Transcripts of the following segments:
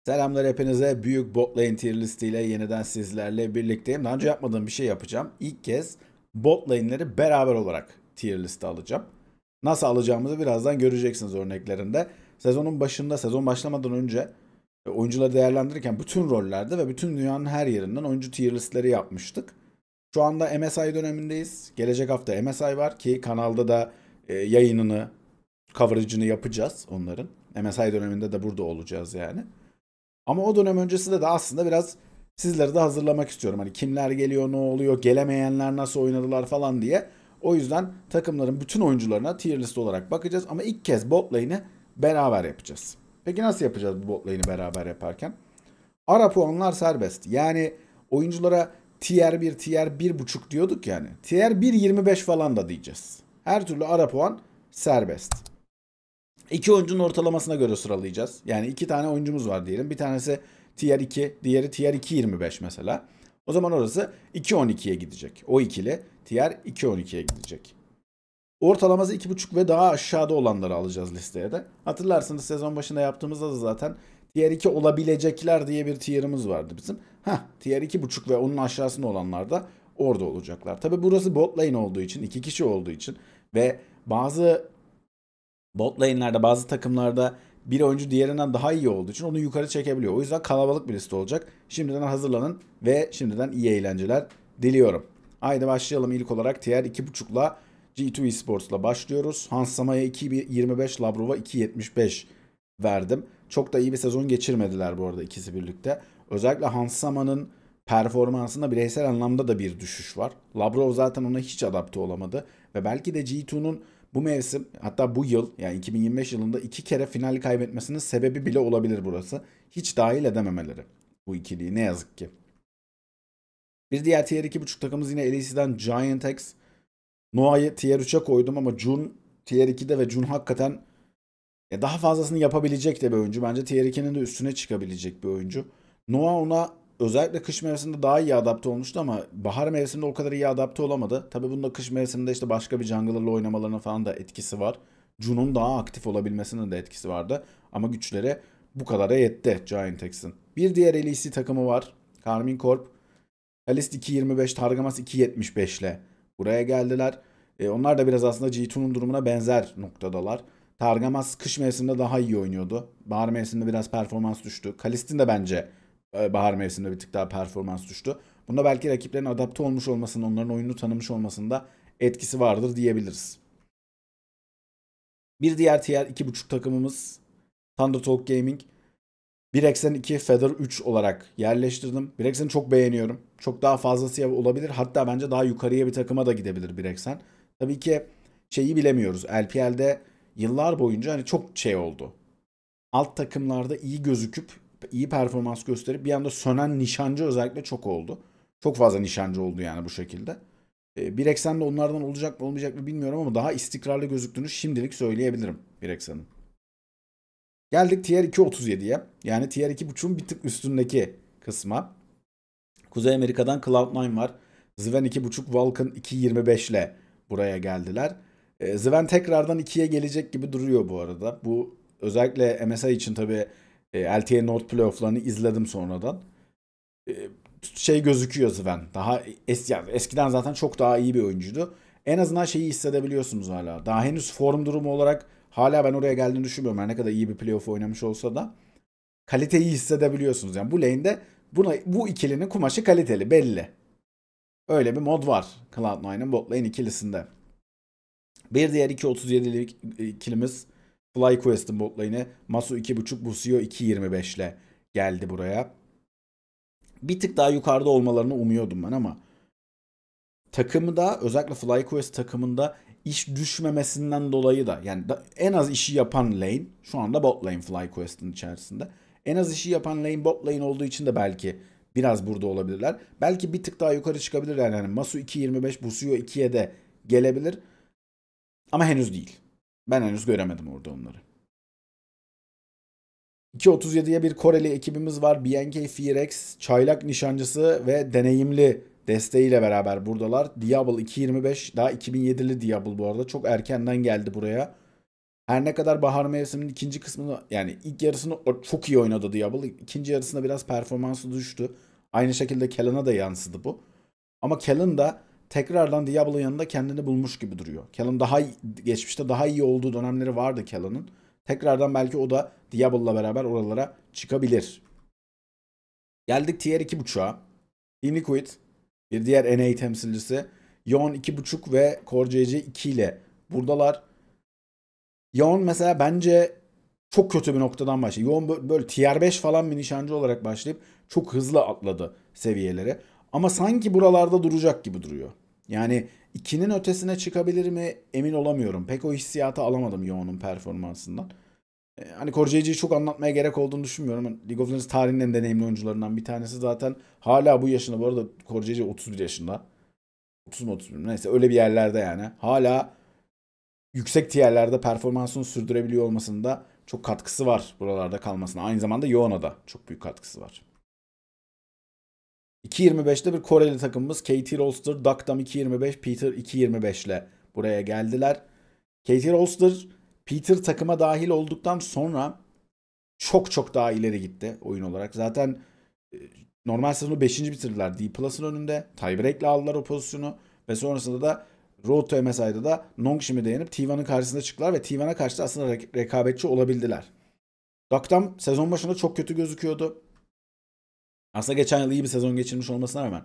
Selamlar hepinize. Büyük bot lane tier listiyle yeniden sizlerle birlikteyim. Daha önce yapmadığım bir şey yapacağım. İlk kez bot lane'leri beraber olarak tier liste alacağım. Nasıl alacağımızı birazdan göreceksiniz örneklerinde. Sezonun başında, sezon başlamadan önce oyuncuları değerlendirirken bütün rollerde ve bütün dünyanın her yerinden oyuncu tier listleri yapmıştık. Şu anda MSI dönemindeyiz. Gelecek hafta MSI var ki kanalda da yayınını, coverage'ını yapacağız onların. MSI döneminde de burada olacağız yani. Ama o dönem öncesinde de aslında biraz sizleri de hazırlamak istiyorum. Hani kimler geliyor, ne oluyor, gelemeyenler nasıl oynadılar falan diye. O yüzden takımların bütün oyuncularına tier list olarak bakacağız. Ama ilk kez bot lane'i beraber yapacağız. Peki nasıl yapacağız bu bot lane'i beraber yaparken? Ara puanlar serbest. Yani oyunculara tier 1, tier 1.5 diyorduk yani. Tier 1.25 falan da diyeceğiz. Her türlü ara puan serbest. İki oyuncunun ortalamasına göre sıralayacağız. Yani iki tane oyuncumuz var diyelim. Bir tanesi tier 2, diğeri tier 2.25 mesela. O zaman orası 2.12'ye gidecek. O ikili tier 2.12'ye gidecek. Ortalaması 2.5 ve daha aşağıda olanları alacağız listeye de. Hatırlarsınız sezon başında yaptığımızda da zaten tier 2 olabilecekler diye bir tier'ımız vardı bizim. Tier 2.5 ve onun aşağısında olanlar da orada olacaklar. Tabi burası bot lane olduğu için, iki kişi olduğu için ve bazı bot lane'lerde bazı takımlarda bir oyuncu diğerinden daha iyi olduğu için onu yukarı çekebiliyor. O yüzden kalabalık bir liste olacak. Şimdiden hazırlanın ve şimdiden iyi eğlenceler diliyorum. Haydi başlayalım ilk olarak tier 2.5'la G2 Esports'la başlıyoruz. Hansama'ya 2.25, Labrov'a 2.75 verdim. Çok da iyi bir sezon geçirmediler bu arada ikisi birlikte. Özellikle Hansama'nın performansında bireysel anlamda da bir düşüş var. Labrov zaten ona hiç adapte olamadı. Ve belki de G2'nun bu mevsim hatta bu yıl yani 2025 yılında iki kere final kaybetmesinin sebebi bile olabilir burası. Hiç dahil edememeleri bu ikiliyi ne yazık ki. Bir diğer tier 2.5 takımımız yine LEC'den Giant X. Noah'yı tier 3'e koydum ama Jun tier 2'de ve Jun hakikaten daha fazlasını yapabilecek de bir oyuncu. Bence tier 2'nin de üstüne çıkabilecek bir oyuncu. Noah ona özellikle kış mevsiminde daha iyi adapte olmuştu ama bahar mevsiminde o kadar iyi adapte olamadı. Tabii bunda kış mevsiminde işte başka bir jungler'la oynamalarına falan da etkisi var. Jun'un daha aktif olabilmesinin de etkisi vardı. Ama güçleri bu kadara yetti Giant X'in. Bir diğer LEC takımı var. Karmin Corp. Kalist 2.25, Targamas 2.75 ile buraya geldiler. Onlar da biraz aslında G2'nun durumuna benzer noktadalar. Targamas kış mevsiminde daha iyi oynuyordu. Bahar mevsiminde biraz performans düştü. Kalist'in de bence bahar mevsiminde bir tık daha performans düştü. Bunda belki rakiplerin adapte olmuş olmasının, onların oyununu tanımış olmasında etkisi vardır diyebiliriz. Bir diğer tier 2.5 takımımız Thunder Talk Gaming. 1x'ten 2, Feather 3 olarak yerleştirdim. 1x'ini çok beğeniyorum. Çok daha fazlası olabilir. Hatta bence daha yukarıya bir takıma da gidebilir 1x'en. Tabii ki şeyi bilemiyoruz. LPL'de yıllar boyunca hani çok şey oldu. Alt takımlarda iyi gözüküp iyi performans gösterip bir anda sönen nişancı özellikle çok oldu. Çok fazla nişancı oldu yani bu şekilde. Bir eksende onlardan olacak mı olmayacak mı bilmiyorum ama daha istikrarlı gözüktüğünü şimdilik söyleyebilirim bir eksenin. Geldik Tier 2.37'ye. Yani Tier 2.5'un bir tık üstündeki kısma. Kuzey Amerika'dan Cloud9 var. Zven 2.5, Vulcan 2.25 ile buraya geldiler. Zven tekrardan 2'ye gelecek gibi duruyor bu arada. Bu özellikle MSI için tabii LTA North playoff'larını izledim sonradan. Şey gözüküyor Zven. Daha yani eskiden zaten çok daha iyi bir oyuncuydu. En azından şeyi hissedebiliyorsunuz hala. Daha henüz form durumu olarak hala ben oraya geldiğini düşünmüyorum. Her ne kadar iyi bir playoff oynamış olsa da kaliteyi hissedebiliyorsunuz. Yani bu lane'de bu ikilinin kumaşı kaliteli belli. Öyle bir mod var Cloud9'ın bot lane ikilisinde. Bir diğer 2.37'lik ikilimiz FlyQuest'in bot lane'i. Masu 2.5, Busio 2.25 ile geldi buraya. Bir tık daha yukarıda olmalarını umuyordum ben ama takımda özellikle FlyQuest takımında iş düşmemesinden dolayı da yani en az işi yapan lane şu anda bot lane FlyQuest'in içerisinde. En az işi yapan lane bot lane olduğu için de belki biraz burada olabilirler. Belki bir tık daha yukarı çıkabilirler yani Masu 2.25 Busio 2'ye de gelebilir ama henüz değil. Ben henüz göremedim orada onları. 2.37'ye bir Koreli ekibimiz var. BNK Fearex, çaylak nişancısı ve deneyimli desteğiyle beraber buradalar. Diablo 2.25 daha 2007'li Diablo bu arada. Çok erkenden geldi buraya. Her ne kadar bahar mevsiminin ikinci kısmını yani ilk yarısını çok iyi oynadı Diablo. İkinci yarısında biraz performansı düştü. Aynı şekilde Kellen'a da yansıdı bu. Ama Kellen da tekrardan Diablo'nun yanında kendini bulmuş gibi duruyor. Kellen geçmişte daha iyi olduğu dönemleri vardı Kellen'ın. Tekrardan belki o da Diablo'la beraber oralara çıkabilir. Geldik Tier 2.5'a. Team Liquid, bir diğer NA temsilcisi. Yeon 2.5 ve Core CC 2 ile buradalar. Yeon mesela bence çok kötü bir noktadan başladı. Yeon böyle Tier 5 falan bir nişancı olarak başlayıp çok hızlı atladı seviyeleri. Ama sanki buralarda duracak gibi duruyor. Yani 2'nin ötesine çıkabilir mi emin olamıyorum. Pek o hissiyatı alamadım Yeon'un performansından. Hani Core CC'yi çok anlatmaya gerek olduğunu düşünmüyorum. League of Legends tarihinin en deneyimli oyuncularından bir tanesi zaten. Hala bu yaşında, bu arada Core CC 31 yaşında. 30 mu 31 mi neyse öyle bir yerlerde yani. Hala yüksek tierlerde performansını sürdürebiliyor olmasında çok katkısı var buralarda kalmasına. Aynı zamanda Yoğun'a da çok büyük katkısı var. 2.25'te bir Koreli takımımız KT Rolster, Daktam 2.25, Peter 2.25 ile buraya geldiler. KT Rolster, Peter takıma dahil olduktan sonra çok çok daha ileri gitti oyun olarak. Zaten normal sezonu 5. bitirdiler D+'ın önünde. Tiebreak'le aldılar o pozisyonu. Ve sonrasında da Road to MSI'da da Nongshim'i yenip T1'ın karşısında çıktılar ve T1'a karşı da aslında rekabetçi olabildiler. Daktam sezon başında çok kötü gözüküyordu. Aslında geçen yıl iyi bir sezon geçirmiş olmasına rağmen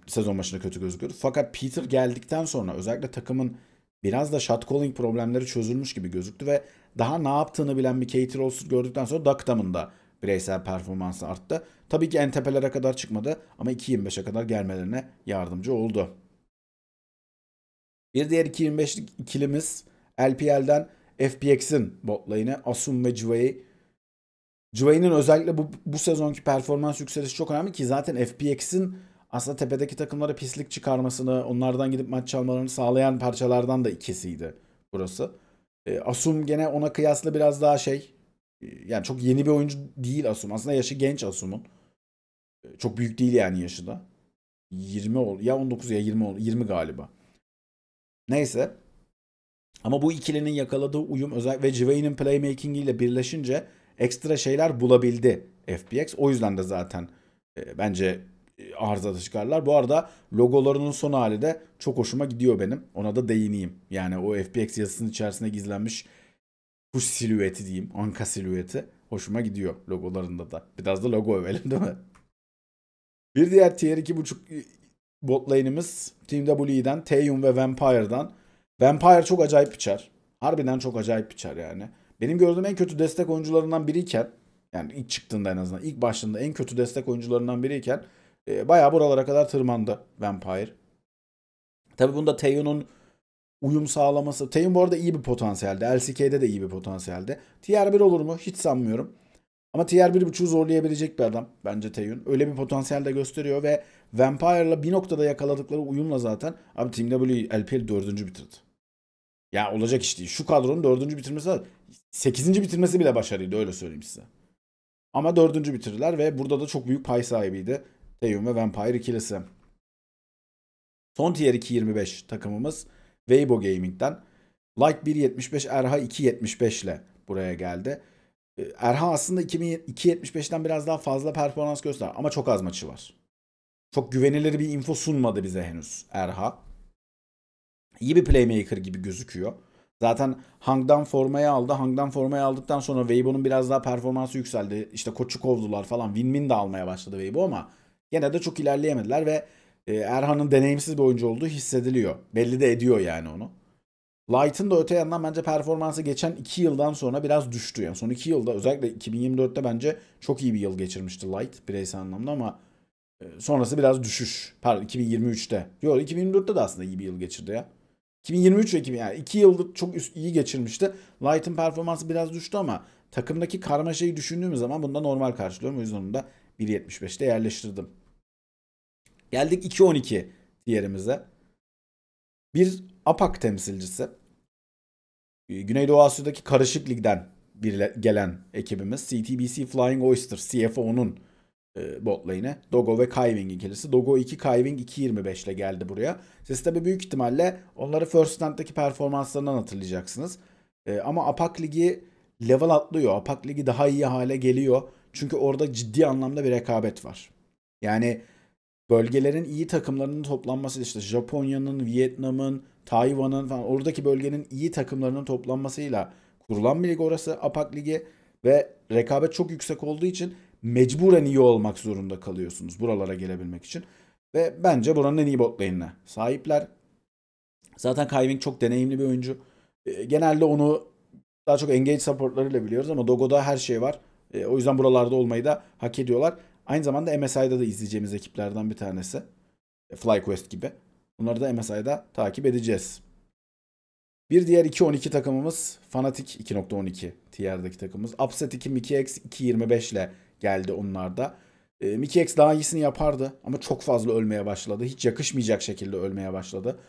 sezon başında kötü gözüküyordu. Fakat Peter geldikten sonra özellikle takımın biraz da shot calling problemleri çözülmüş gibi gözüktü ve daha ne yaptığını bilen bir Katie Rolster gördükten sonra Daktam'ın da bireysel performansı arttı. Tabii ki en tepelere kadar çıkmadı ama 2.25'e kadar gelmelerine yardımcı oldu. Bir diğer 2.25'lik ikilimiz LPL'den FPX'in bot lane'i Asum ve Jway. Jway'nin özellikle bu sezonki performans yükselişi çok önemli ki zaten FPX'in aslında tepedeki takımlara pislik çıkarmasını, onlardan gidip maç çalmalarını sağlayan parçalardan da ikisiydi burası. Asum gene ona kıyasla biraz daha yani çok yeni bir oyuncu değil Asum. Aslında yaşı genç Asum'un. Çok büyük değil yani yaşı da. 20 ya 19 ya 20 galiba. Neyse. Ama bu ikilinin yakaladığı uyum özellikle ve Jway'nin playmaking ile birleşince ekstra şeyler bulabildi FPX. O yüzden de zaten bence arızada çıkarlar. Bu arada logolarının son hali de çok hoşuma gidiyor benim. Ona da değineyim. Yani o FPX yazısının içerisinde gizlenmiş kuş silüeti diyeyim. Anka silüeti. Hoşuma gidiyor logolarında da. Biraz da logo övelim değil mi? Bir diğer tier 2.5 bot lane'imiz Team W'den Taeyun ve Vampire'dan. Vampire çok acayip bir çar. Harbiden çok acayip bir çar yani. Benim gördüğüm en kötü destek oyuncularından biriyken, yani ilk çıktığında en azından, ilk başında en kötü destek oyuncularından biriyken bayağı buralara kadar tırmandı Vampire. Tabii bunda Taeyun'un uyum sağlaması. Taeyun bu arada iyi bir potansiyelde. LCK'de de iyi bir potansiyelde. Tier 1 olur mu? Hiç sanmıyorum. Ama Tier 1.5'u zorlayabilecek bir adam bence Taeyun. Öyle bir potansiyel de gösteriyor ve Vampire'la bir noktada yakaladıkları uyumla zaten abi Team W LPL 4. bitirdi. Ya olacak iş değil. Şu kadronun 4. bitirmesi var. 8. bitirmesi bile başarıydı öyle söyleyeyim size. Ama 4. bitirdiler ve burada da çok büyük pay sahibiydi Taeyun ve Vampire ikilisi. Son Tier 2.25 takımımız Weibo Gaming'den. Light 1.75, Erha 2.75 ile buraya geldi. Erha aslında 2.75'ten biraz daha fazla performans göster ama çok az maçı var. Çok güvenilir bir info sunmadı bize henüz Erha. İyi bir playmaker gibi gözüküyor. Zaten Hang'dan formayı aldı. Hang'dan formayı aldıktan sonra Weibo'nun biraz daha performansı yükseldi. İşte koçu kovdular falan. Win-win de almaya başladı Weibo ama yine de çok ilerleyemediler ve Erhan'ın deneyimsiz bir oyuncu olduğu hissediliyor. Belli de ediyor yani onu. Light'ın da öte yandan bence performansı geçen 2 yıldan sonra biraz düştü. Yani son 2 yılda özellikle 2024'te bence çok iyi bir yıl geçirmişti Light bireysel anlamda ama sonrası biraz düşüş. Pardon 2023'te. Yok 2024'te de aslında iyi bir yıl geçirdi ya. 2023 ve 2000 yani 2 yıldır çok iyi geçirmişti. Light'ın performansı biraz düştü ama takımdaki karmaşayı düşündüğümüz zaman bunu da normal karşılıyorum. O yüzden onu da 1.75'te yerleştirdim. Geldik 2.12 diyerimize. Bir APAC temsilcisi. Güneydoğu Asya'daki karışık ligden gelen ekibimiz CTBC Flying Oyster CFO'nun bot lane'i. Dogo ve Kaiving ikilisi. Dogo 2, Kaiving 2.25 ile geldi buraya. Siz tabi büyük ihtimalle onları First Stand'daki performanslarından hatırlayacaksınız. Ama APAC Ligi level atlıyor. APAC Ligi daha iyi hale geliyor. Çünkü orada ciddi anlamda bir rekabet var. Yani bölgelerin iyi takımlarının toplanması, işte Japonya'nın, Vietnam'ın, Tayvan'ın falan, oradaki bölgenin iyi takımlarının toplanmasıyla kurulan bir lig orası, APAC Ligi, ve rekabet çok yüksek olduğu için mecburen iyi olmak zorunda kalıyorsunuz buralara gelebilmek için. Ve bence buranın en iyi bot lane'ine sahipler. Zaten Kaiwing çok deneyimli bir oyuncu. Genelde onu daha çok engage supportlarıyla biliyoruz ama Dogo'da her şey var. O yüzden buralarda olmayı da hak ediyorlar. Aynı zamanda MSI'da da izleyeceğimiz ekiplerden bir tanesi. FlyQuest gibi. Bunları da MSI'da takip edeceğiz. Bir diğer 2.12 takımımız Fnatic 2.12 tier'daki takımımız. Upset 2 Mikyx 2.25 ile geldi onlar da. Mikyx daha iyisini yapardı ama çok fazla ölmeye başladı. Hiç yakışmayacak şekilde ölmeye başladı.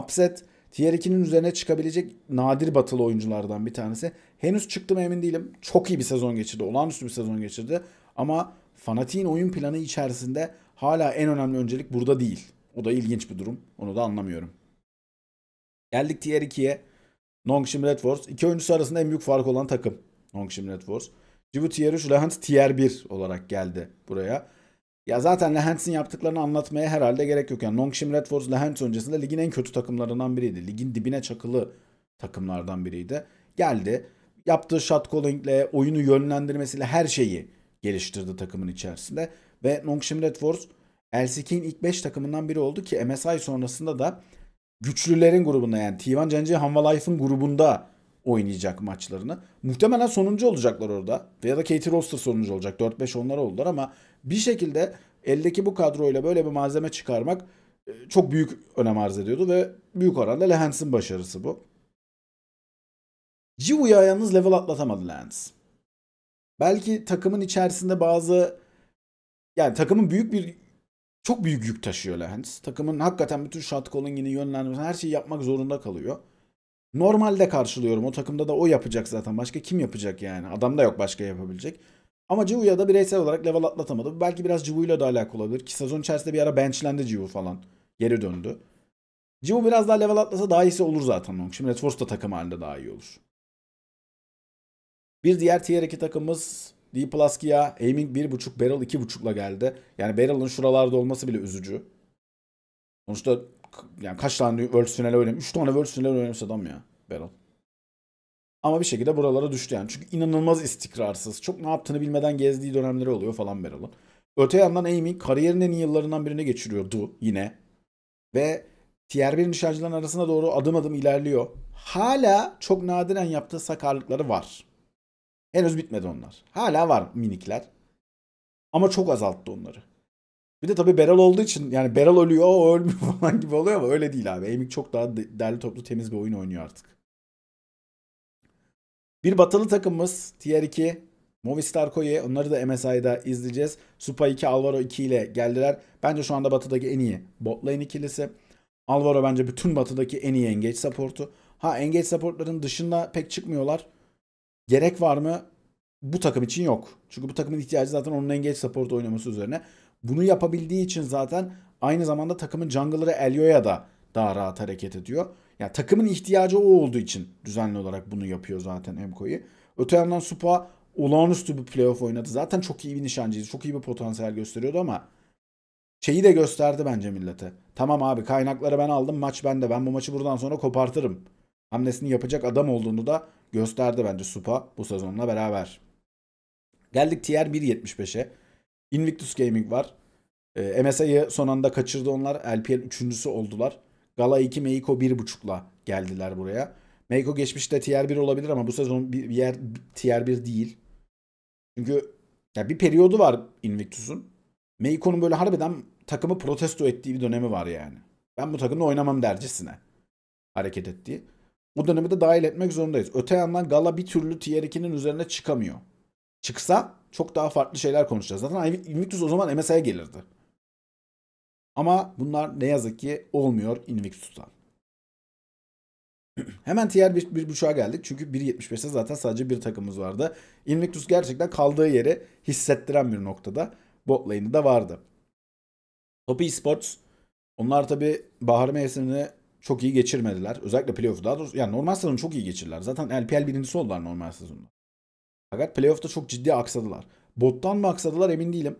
Upset Tier 2'nin üzerine çıkabilecek nadir batılı oyunculardan bir tanesi. Henüz çıktı mı emin değilim. Çok iyi bir sezon geçirdi. Olağanüstü bir sezon geçirdi. Ama Fnatic'in oyun planı içerisinde hala en önemli öncelik burada değil. O da ilginç bir durum. Onu da anlamıyorum. Geldik Tier 2'ye. Nongshim Red Force. İki oyuncusu arasında en büyük fark olan takım. Nongshim Red Force. Jivu Tier 3, Lehant Tier 1 olarak geldi buraya. Ya zaten Lehants'in yaptıklarını anlatmaya herhalde gerek yok. Yani Nongshim Red Force Lehants öncesinde ligin en kötü takımlarından biriydi. Ligin dibine çakılı takımlardan biriydi. Geldi. Yaptığı shot calling'le, oyunu yönlendirmesiyle her şeyi geliştirdi takımın içerisinde. Ve Nongshim Red Force LCK'in ilk 5 takımından biri oldu ki MSI sonrasında da güçlülerin grubunda, yani T1 Genji Hanwha Life'ın grubunda oynayacak maçlarını. Muhtemelen sonuncu olacaklar orada. Veya da Katie Roster sonuncu olacak. 4-5 onlar oldular ama bir şekilde eldeki bu kadroyla böyle bir malzeme çıkarmak çok büyük önem arz ediyordu ve büyük oranda Lehants'ın başarısı bu. Jivu'ya yalnız level atlatamadı Lehants. Belki takımın içerisinde bazı, yani takımın çok büyük yük taşıyor Lehants. Takımın hakikaten bütün shot calling'ini, yönlendirmesini, her şeyi yapmak zorunda kalıyor. Normalde karşılıyorum. O takımda da o yapacak zaten. Başka kim yapacak yani? Adam da yok başka yapabilecek. Ama Jivu'ya da bireysel olarak level atlatamadı. Belki biraz Jivu'yla da alakalı olabilir. Ki sezon içerisinde bir ara benchlendi Jivu falan. Geri döndü. Jivu biraz daha level atlasa daha iyisi olur zaten. Şimdi Red Force da takım halinde daha iyi olur. Bir diğer tier 2 takımımız D+Kia. Aiming 1.5, Beryl 2.5'la geldi. Yani Beryl'ın şuralarda olması bile üzücü. Sonuçta yani kaç tane Worlds finali oynamış? 3 tane Worlds finali oynamış adam ya Beryl. Ama bir şekilde buralara düştü yani. Çünkü inanılmaz istikrarsız. Çok ne yaptığını bilmeden gezdiği dönemleri oluyor falan Beryl'ın. Öte yandan Amy kariyerinin en iyi yıllarından birini geçiriyordu yine. Ve Tier 1 nişancıların arasına doğru adım adım ilerliyor. Hala çok nadiren yaptığı sakarlıkları var. Henüz bitmedi onlar. Hala var minikler. Ama çok azalttı onları. Bir de tabii Beryl olduğu için, yani Beryl ölüyor o ölmüyor falan gibi oluyor ama öyle değil abi. Amy çok daha derli toplu temiz bir oyun oynuyor artık. Bir batılı takımımız Tier 2 Movistar Koye. Onları da MSI'da izleyeceğiz. Supa 2, Alvaro 2 ile geldiler. Bence şu anda batıdaki en iyi bot lane ikilisi. Alvaro bence bütün batıdaki en iyi engage support'u. Ha, engage support'ların dışında pek çıkmıyorlar. Gerek var mı? Bu takım için yok. Çünkü bu takımın ihtiyacı zaten onun engage support oynaması üzerine. Bunu yapabildiği için zaten aynı zamanda takımın jungler'ı Elio'ya da daha rahat hareket ediyor. Yani takımın ihtiyacı o olduğu için düzenli olarak bunu yapıyor zaten Emko'yu. Öte yandan Supa olağanüstü bir playoff oynadı. Zaten çok iyi bir nişancıydı. Çok iyi bir potansiyel gösteriyordu ama şeyi de gösterdi bence millete. Tamam abi, kaynakları ben aldım, maç bende. Ben bu maçı buradan sonra kopartırım hamlesini yapacak adam olduğunu da gösterdi bence Supa bu sezonla beraber. Geldik Tier 1.75'e. Invictus Gaming var. MSI'yi son anda kaçırdı onlar. LPL 3.'sü oldular. Gala 2, Meiko 1.5'la geldiler buraya. Meiko geçmişte Tier 1 olabilir ama bu sezon bir yer Tier 1 değil. Çünkü ya bir periyodu var Invictus'un. Meiko'nun böyle harbiden takımı protesto ettiği bir dönemi var yani. Ben bu takımda oynamam dercesine hareket ettiği. O dönemi de dahil etmek zorundayız. Öte yandan Gala bir türlü Tier 2'nin üzerine çıkamıyor. Çıksa çok daha farklı şeyler konuşacağız. Zaten Invictus o zaman MSI'ye gelirdi. Ama bunlar ne yazık ki olmuyor Invictus'tan. Hemen Tier 1.5'a geldik. Çünkü 1.75'te zaten sadece bir takımımız vardı. Invictus gerçekten kaldığı yeri hissettiren bir noktada. Bot lane'i de vardı. Top Esports. Onlar tabi bahar mevsimini çok iyi geçirmediler. Özellikle playoff'u daha doğrusu yani normal sezonu çok iyi geçirdiler. Zaten LPL birincisi oldular normal sezonda. Fakat playoff'ta çok ciddi aksadılar. Bottan mı aksadılar emin değilim.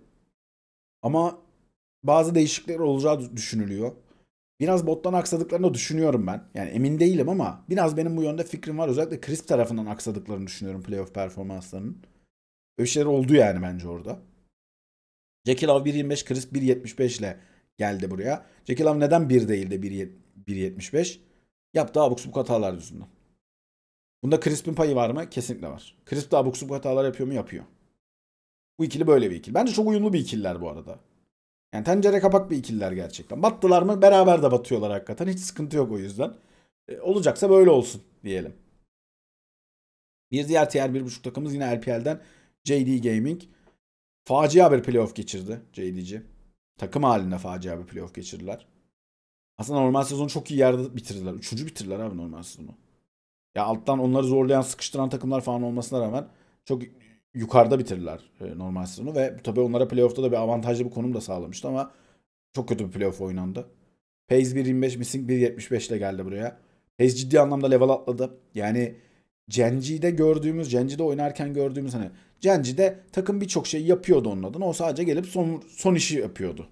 Ama bazı değişiklikler olacağı düşünülüyor. Biraz bottan aksadıklarını düşünüyorum ben. Yani emin değilim ama biraz benim bu yönde fikrim var. Özellikle Crisp tarafından aksadıklarını düşünüyorum playoff performanslarının. Öyle şeyler oldu yani bence orada. Jackie Love 1.25, Crisp 1.75 ile geldi buraya. Jackie Love neden 1 değil de 1.75? Yaptığı abuk subuk hatalar yüzünden. Bunda Crisp'in payı var mı? Kesinlikle var. Crisp de abuk subuk hatalar yapıyor mu? Yapıyor. Bu ikili böyle bir ikili. Bence çok uyumlu bir ikililer bu arada. Yani tencere kapak bir ikililer gerçekten. Battılar mı beraber de batıyorlar hakikaten. Hiç sıkıntı yok o yüzden. Olacaksa böyle olsun diyelim. Bir diğer tier 1.5 takımımız yine LPL'den JD Gaming. Facia bir playoff geçirdi JD'ci. Takım halinde facia bir playoff geçirdiler. Aslında normal sezonu çok iyi yerde bitirdiler. Üçüncü bitirdiler abi normal sezonu. Ya alttan onları zorlayan, sıkıştıran takımlar falan olmasına rağmen çok yukarıda bitirdiler normal sezonu. Ve tabii onlara playoff'ta da bir avantajlı bir konum da sağlamıştı ama çok kötü bir playoff oynandı. Pace 1.25, Missing 1.75 ile geldi buraya. Pace ciddi anlamda level atladı. Yani Genji'de oynarken gördüğümüz hani Genji'de takım birçok şey yapıyordu onun adına. O sadece gelip son işi yapıyordu.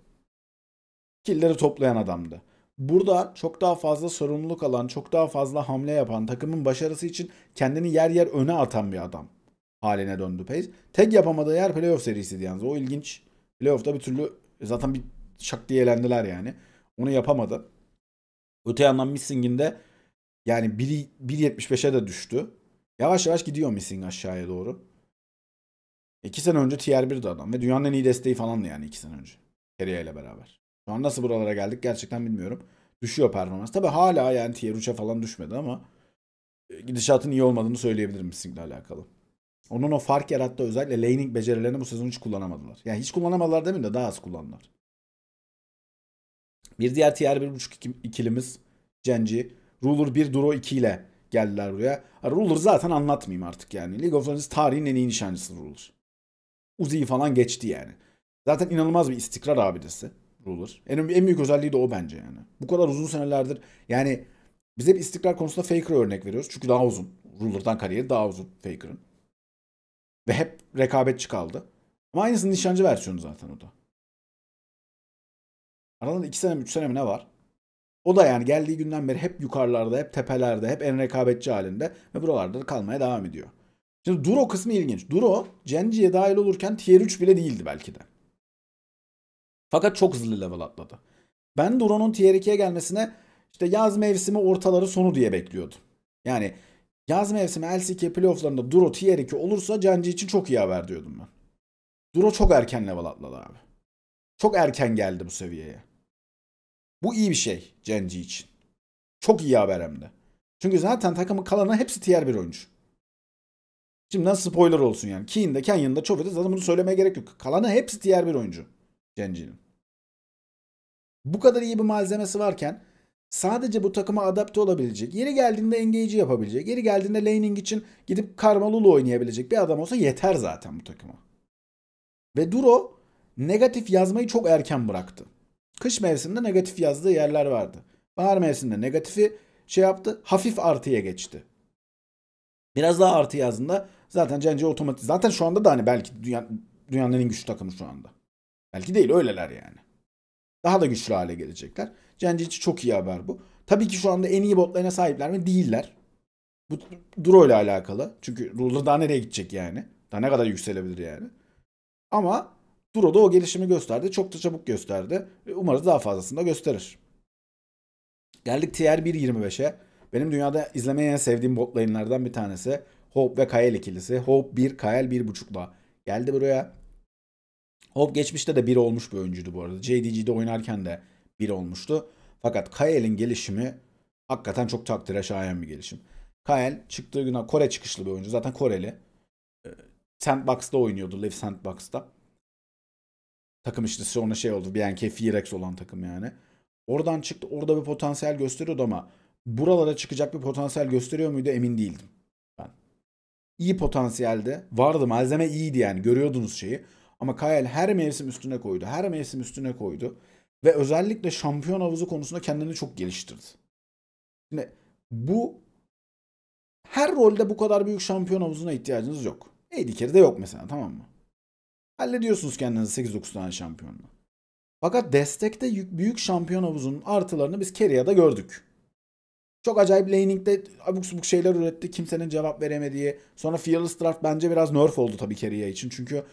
Killleri toplayan adamdı. Burada çok daha fazla sorumluluk alan, çok daha fazla hamle yapan, takımın başarısı için kendini yer yer öne atan bir adam haline döndü Pace. Tek yapamadığı yer playoff serisiydi yalnız. O ilginç. Playoff'ta bir türlü zaten bir şak diye elendiler yani. Onu yapamadı. Öte yandan Missing'in de yani 1.75'e de düştü. Yavaş yavaş gidiyor Missing aşağıya doğru. 2 sene önce Tier 1'di adam ve dünyanın en iyi desteği falandı yani 2 sene önce. Keria ile beraber. Şu an nasıl buralara geldik gerçekten bilmiyorum. Düşüyor performans. Tabi hala yani Tier 3'e falan düşmedi ama gidişatın iyi olmadığını söyleyebilirim Missing'le alakalı. Onun o fark yarattığı özellikle laning becerilerini bu sezon hiç kullanamadılar. Yani hiç kullanamadılar demeyeyim de daha az kullandılar. Bir diğer Tier 1.5 ikilimiz Genji. Ruler 1, Duro 2 ile geldiler buraya. Ruler zaten anlatmayayım artık yani. League of Legends tarihin en iyi nişancısı Ruler. Uzi'yi falan geçti yani. Zaten inanılmaz bir istikrar abidesi Ruler. En büyük özelliği de o bence yani. Bu kadar uzun senelerdir yani biz hep istikrar konusunda Faker'a örnek veriyoruz. Çünkü daha uzun. Ruler'dan kariyeri daha uzun Faker'ın. Ve hep rekabetçi kaldı. Ama aynısının nişancı versiyonu zaten o da. Aralarında 2 sene mi 3 sene mi ne var? O da yani geldiği günden beri hep yukarılarda, hep tepelerde, hep en rekabetçi halinde ve buralarda da kalmaya devam ediyor. Şimdi Duro kısmı ilginç. Duro Genji'ye dahil olurken tier 3 bile değildi belki de. Fakat çok hızlı level atladı. Ben Duro'nun tier 2'ye gelmesine işte yaz mevsimi ortaları sonu diye bekliyordum. Yani yaz mevsimi LCK playofflarında Duro tier 2 olursa Genji için çok iyi haber diyordum ben. Duro çok erken level atladı abi. Çok erken geldi bu seviyeye. Bu iyi bir şey Genji için. Çok iyi haber hem de. Çünkü zaten takımın kalanı hepsi tier 1 oyuncu. Şimdiden spoiler olsun yani. Keen'de, Canyon'da, Cho've'de zaten bunu söylemeye gerek yok. Kalanı hepsi tier 1 oyuncu. Genji'nin. Bu kadar iyi bir malzemesi varken sadece bu takıma adapte olabilecek, yeri geldiğinde engage yapabilecek, yeri geldiğinde laning için gidip Karma Lulu oynayabilecek bir adam olsa yeter zaten bu takıma. Ve Duro negatif yazmayı çok erken bıraktı. Kış mevsiminde negatif yazdığı yerler vardı. Bahar mevsiminde negatifi şey yaptı, hafif artıya geçti. Biraz daha artı yazdığında zaten Genji otomatik. Zaten şu anda da hani belki dünyanın en güçlü takımı şu anda. Belki değil öyleler yani. Daha da güçlü hale gelecekler. Genji için çok iyi haber bu. Tabii ki şu anda en iyi botlarına sahipler mi? Değiller. Bu Duro ile alakalı. Çünkü Ruler daha nereye gidecek yani? Daha ne kadar yükselebilir yani? Ama Duro da o gelişimi gösterdi. Çok da çabuk gösterdi. Umarız daha fazlasını da gösterir. Geldik Tier 1.25'e. Benim dünyada izlemeyi en sevdiğim bot lane'lerden bir tanesi. Hope ve Kael ikilisi. Hope 1, Kael 1.5'la geldi buraya. Hope geçmişte de 1 olmuş bir oyuncuydu bu arada. JDG'de oynarken de 1 olmuştu. Fakat Kael'in gelişimi hakikaten çok takdire şayan bir gelişim. Kael çıktığı gün Kore çıkışlı bir oyuncu. Zaten Koreli. Sandbox'ta oynuyordu. Live Sandbox'ta. Takım işte sonra şey oldu. BNK Fearex olan takım yani. Oradan çıktı. Orada bir potansiyel gösteriyordu ama buralara çıkacak bir potansiyel gösteriyor muydu emin değildim ben. İyi potansiyelde vardı. Malzeme iyiydi yani. Görüyordunuz şeyi. Ama Kael her mevsim üstüne koydu. Her mevsim üstüne koydu. Ve özellikle şampiyon havuzu konusunda kendini çok geliştirdi. Şimdi bu her rolde bu kadar büyük şampiyon havuzuna ihtiyacınız yok. AD Carry'de yok mesela, tamam mı? Hallediyorsunuz kendinizi 8-9 tane şampiyonla. Fakat destekte büyük şampiyon havuzunun artılarını biz Carry'de gördük. Çok acayip laning'de abuk subuk şeyler üretti. Kimsenin cevap veremediği. Sonra Fearless Draft bence biraz nerf oldu tabii Carrier için. Çünkü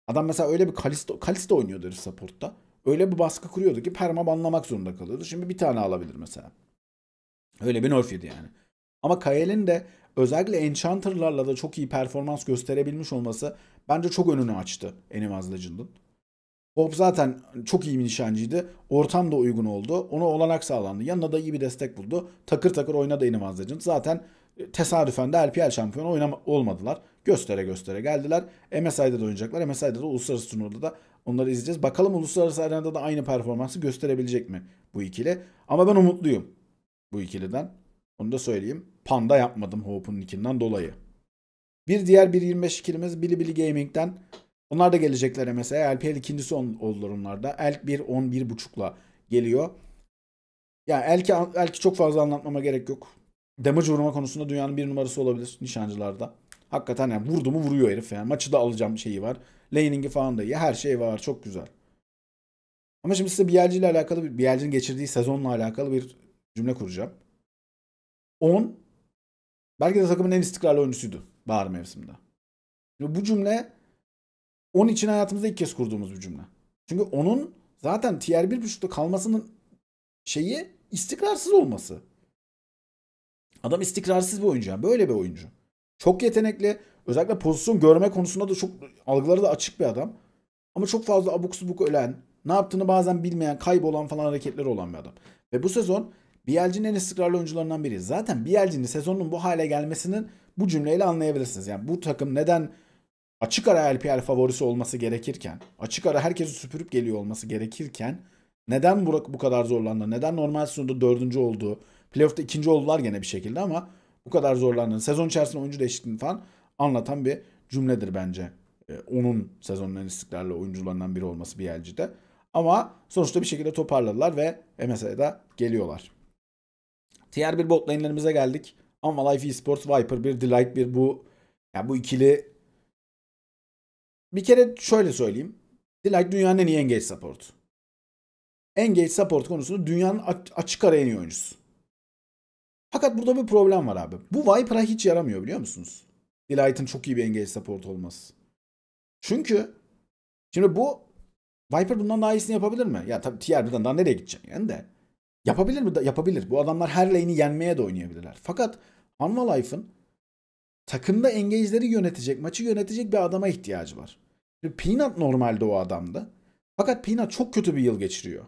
adam mesela öyle bir Kalista oynuyordu herif support'ta. Öyle bir baskı kuruyordu ki perma banlamak zorunda kalıyordu. Şimdi bir tane alabilir mesela. Öyle bir nerf yedi yani. Ama Kael'in de özellikle Enchanter'larla da çok iyi performans gösterebilmiş olması bence çok önünü açtı Animals Legend'ın. Hope zaten çok iyi bir nişancıydı. Ortam da uygun oldu. Ona olanak sağlandı. Yanına da iyi bir destek buldu. Takır takır oynadı Animals Legends. Zaten tesadüfen de LPL şampiyonu olmadılar. Göstere göstere geldiler. MSI'de de oynayacaklar. MSI'de de uluslararası turnuvada da onları izleyeceğiz. Bakalım uluslararası arenada da aynı performansı gösterebilecek mi bu ikili? Ama ben umutluyum bu ikiliden. Onu da söyleyeyim. Panda yapmadım Hope'un nickinden dolayı. Bir diğer 1.25 ikilimiz Bilibili Gaming'den. Onlar da gelecekler mesela. LPL ikincisi oldular onlar da. Elk 1 11.5'la geliyor. Yani Elk'i çok fazla anlatmama gerek yok. Damage vurma konusunda dünyanın bir numarası olabilir nişancılarda. Hakikaten yani vurdu mu vuruyor herif yani. Maçı da alacağım şeyi var. Laning'i falan da iyi. Her şey var. Çok güzel. Ama şimdi size BLG ile alakalı, BLG'nin geçirdiği sezonla alakalı bir cümle kuracağım. 10 belki de takımın en istikrarlı oyuncusuydu bahar mevsiminde. Şimdi bu cümle 10 için hayatımızda ilk kez kurduğumuz bir cümle. Çünkü onun zaten tier 1.5'ta kalmasının şeyi istikrarsız olması. Adam istikrarsız bir oyuncu yani. Böyle bir oyuncu. Çok yetenekli. Özellikle pozisyon görme konusunda da çok algıları da açık bir adam. Ama çok fazla abuk subuk ölen, ne yaptığını bazen bilmeyen, kaybolan falan hareketleri olan bir adam. Ve bu sezon BLG'nin en istikrarlı oyuncularından biri. Zaten BLG'nin sezonun bu hale gelmesinin bu cümleyle anlayabilirsiniz. Yani bu takım neden açık ara LPL favorisi olması gerekirken, açık ara herkesi süpürüp geliyor olması gerekirken neden bu kadar zorlandı? Neden normal sezonda 4. oldu? Playoff'ta 2. oldular gene bir şekilde ama bu kadar zorlandığını, sezon içerisinde oyuncu değişikliğini falan anlatan bir cümledir bence. Onun sezonun en istikrarlı oyuncularından biri olması BLG'de. Ama sonuçta bir şekilde toparladılar ve MSI'da geliyorlar. Tier 1 bot lane'lerimize geldik. Life Esports, Viper 1, Delight 1 bu ikili bir kere şöyle söyleyeyim. Delight dünyanın en iyi engage support. Engage support konusunda dünyanın açık ara en iyi oyuncusu. Fakat burada bir problem var abi. Bu Viper'a hiç yaramıyor biliyor musunuz? Delight'ın çok iyi bir engage support olması. Çünkü şimdi bu Viper bundan daha iyisini yapabilir mi? Ya tabii tier 1'den daha nereye gideceksin yani de. Yapabilir mi? Yapabilir. Bu adamlar her lane'i yenmeye de oynayabilirler. Fakat Hanwha Life'ın takımda engage'leri yönetecek, maçı yönetecek bir adama ihtiyacı var. Peanut normalde o adamdı. Fakat Peanut çok kötü bir yıl geçiriyor.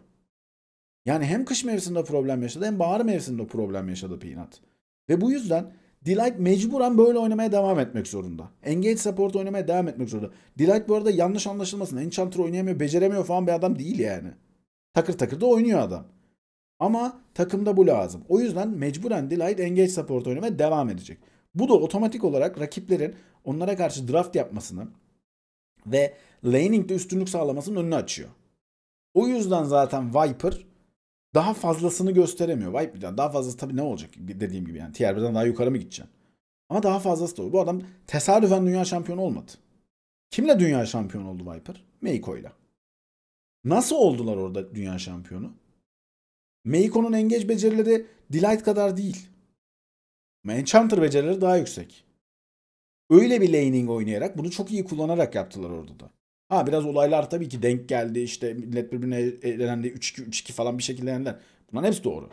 Yani hem kış mevsiminde problem yaşadı hem bahar mevsiminde problem yaşadı Peanut. Ve bu yüzden Delight mecburen böyle oynamaya devam etmek zorunda. Engage support oynamaya devam etmek zorunda. Delight bu arada yanlış anlaşılmasın. Enchanter oynayamıyor, beceremiyor falan bir adam değil yani. Takır takır da oynuyor adam. Ama takımda bu lazım. O yüzden mecburen Delight engage support oynamaya devam edecek. Bu da otomatik olarak rakiplerin onlara karşı draft yapmasını ve laning'de üstünlük sağlamasının önünü açıyor. O yüzden zaten Viper daha fazlasını gösteremiyor. Viper'dan daha fazlası tabii ne olacak dediğim gibi yani. Tier 1'den daha yukarı mı gideceksin? Ama daha fazlası da olur. Bu adam tesadüfen dünya şampiyonu olmadı. Kimle dünya şampiyonu oldu Viper? Meiko'yla. Nasıl oldular orada dünya şampiyonu? Meiko'nun engage becerileri Delight kadar değil. Enchanter becerileri daha yüksek. Öyle bir laning oynayarak bunu çok iyi kullanarak yaptılar orada da. Ha biraz olaylar tabii ki denk geldi. İşte millet birbirine elendi. 3-2 3-2 falan bir şekilde yendiler. Bunların hepsi doğru.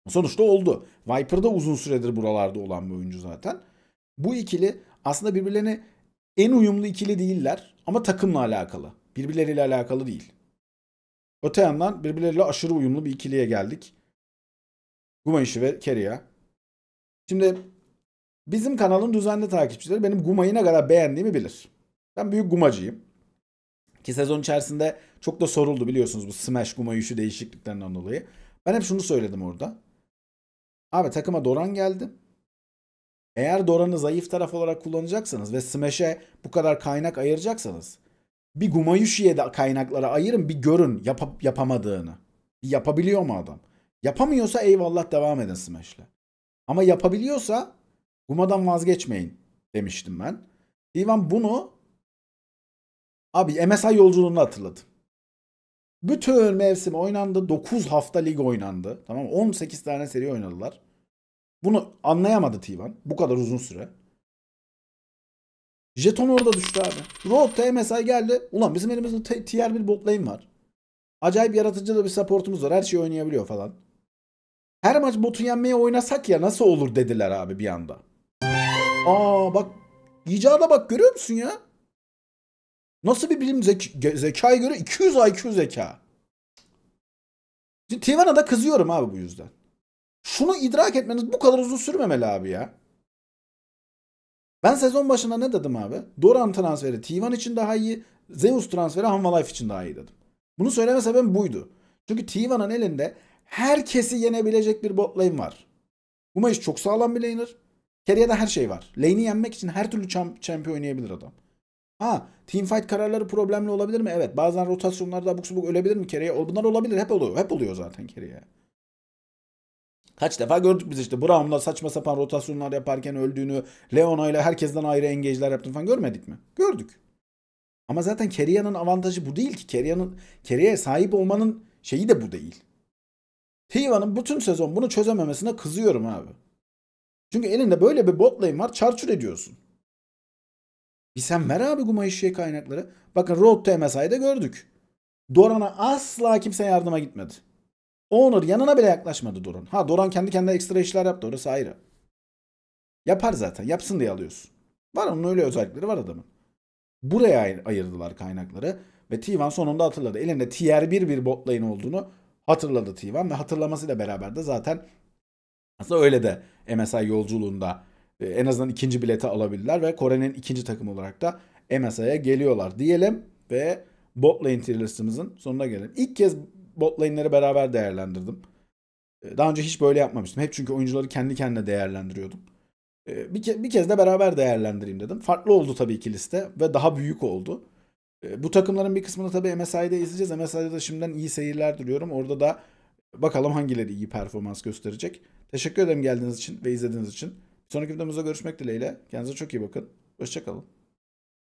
Sonuçta oldu. Viper da uzun süredir buralarda olan bir oyuncu zaten. Bu ikili aslında birbirlerine en uyumlu ikili değiller ama takımla alakalı. Birbirleriyle alakalı değil. Öte yandan birbirleriyle aşırı uyumlu bir ikiliye geldik. Gumayushi ve Keria. Şimdi bizim kanalın düzenli takipçileri benim Guma'yı ne kadar beğendiğimi bilir. Ben büyük Gumacıyım. Ki sezon içerisinde çok da soruldu biliyorsunuz bu Smash Gumayushi değişikliklerinden dolayı. Ben hep şunu söyledim orada. Abi takıma Doran geldi. Eğer Doran'ı zayıf taraf olarak kullanacaksanız ve Smash'e bu kadar kaynak ayıracaksanız bir Gumayushi'ye de kaynakları ayırın bir görün yapamadığını. Bir yapabiliyor mu adam? Yapamıyorsa eyvallah devam edin Smash'le. Ama yapabiliyorsa Guma'dan vazgeçmeyin demiştim ben. T1 bunu abi MSI yolculuğunu hatırladı. Bütün mevsim oynandı. 9 hafta lig oynandı. Tamam mı? 18 tane seri oynadılar. Bunu anlayamadı T1 bu kadar uzun süre. Jeton orada düştü abi. Road'da MSI geldi. Ulan bizim elimizde tier 1 bot lane var. Acayip yaratıcı da bir supportumuz var. Her şeyi oynayabiliyor falan. Her maç botu yenmeye oynasak ya nasıl olur dediler abi bir anda. Aa bak icada bak görüyor musun ya? Nasıl bir bilim zekaya göre 200 IQ zeka. Tivan'a da kızıyorum abi bu yüzden. Şunu idrak etmeniz bu kadar uzun sürmemeli abi ya. Ben sezon başında ne dedim abi? Doran transferi T1 için daha iyi, Zeus transferi Hanwha Life için daha iyi dedim. Bunu söyleme sebebim buydu. Çünkü T1'ın elinde herkesi yenebilecek bir bot lane var. Gumayuş çok sağlam bir laner. Carry'de her şey var. Lane'i yenmek için her türlü champion oynayabilir adam. Ha, teamfight kararları problemli olabilir mi? Evet. Bazen rotasyonlarda abuk subuk ölebilir mi Carry'e? Bunlar olabilir. Hep oluyor. Hep oluyor zaten Carry'e. Kaç defa gördük biz işte. Braum'la saçma sapan rotasyonlar yaparken öldüğünü, Leona ile herkesten ayrı engage'ler yaptığını falan görmedik mi? Gördük. Ama zaten Carry'nin avantajı bu değil ki. Carry'e sahip olmanın şeyi de bu değil. T1'ın bütün sezon bunu çözememesine kızıyorum abi. Çünkü elinde böyle bir bot lane var. Çarçur ediyorsun. Bir sen ver abi Gumayush'ya kaynakları. Bakın Road to MSI'de gördük. Doran'a asla kimse yardıma gitmedi. Owner yanına bile yaklaşmadı Doran. Ha Doran kendi kendine ekstra işler yaptı. Orası ayrı. Yapar zaten. Yapsın diye alıyorsun. Var onun öyle özellikleri var adamın. Buraya ayırdılar kaynakları. Ve T1 sonunda hatırladı. Elinde tier 1 bir bot lane olduğunu hatırladı T1. Ve hatırlamasıyla beraber de zaten aslında öyle de MSI yolculuğunda en azından ikinci bileti alabildiler. Ve Kore'nin ikinci takım olarak da MSI'ye geliyorlar diyelim. Ve bot lane tier listimizin sonuna gelelim. İlk kez bot lane'leri beraber değerlendirdim. Daha önce hiç böyle yapmamıştım. Hep çünkü oyuncuları kendi kendine değerlendiriyordum. Bir kez de beraber değerlendireyim dedim. Farklı oldu tabii ki liste ve daha büyük oldu. Bu takımların bir kısmını tabii MSI'de izleyeceğiz. MSI'de de şimdiden iyi seyirler diliyorum. Orada da bakalım hangileri iyi performans gösterecek. Teşekkür ederim geldiğiniz için ve izlediğiniz için. Sonraki videomuzda görüşmek dileğiyle. Kendinize çok iyi bakın. Hoşçakalın.